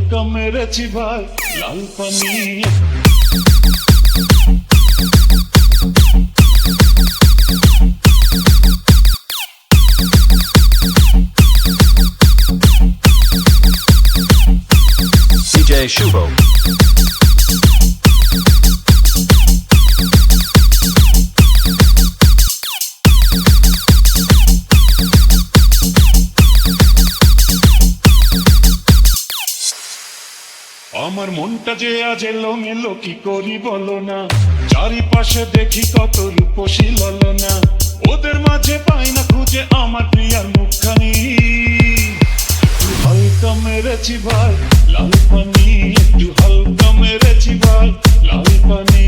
হালকা মেরেছি ভাই লাল পানি। DJ Shubo. আমার মনটা যে আজ এলোমেলো কি করি বলো না, চারিপাশে দেখি কত রূপসী ললনা, ওদের মাঝে পাই না খুঁজে আমার প্রিয়ার মুখখানি। একটু হালকা মেরেছি ভাই লাল পানি, একটু হালকা মেরেছি ভাই লাল পানি।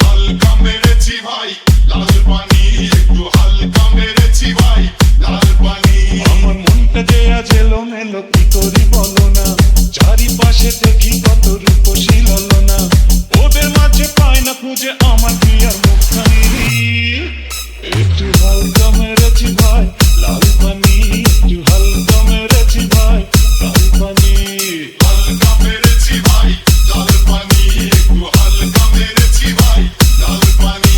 হালকা মেরেছি ভাই লাল পানি, একটু হালকা মেরেছি ভাই লাল পানি। আমার মনটা যে আজ এলোমেলো কি করি বলো না, চারিপাশে দেখি কত রূপসী ললনা, ওদের মাঝে পাই না খুঁজে আমার প্রিয়ার মুখখানি। একটু হালকা মেরেছি ভাই লাল পানি, একটু হালকা মেরেছি ভাই লাল পানি। হালকা মেরেছি ভাই লাল পানি, একটু হালকা মেরেছি ভাই লাল পানি।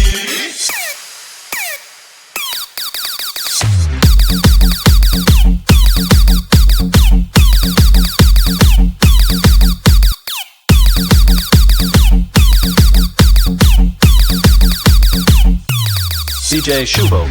DJ Shubo.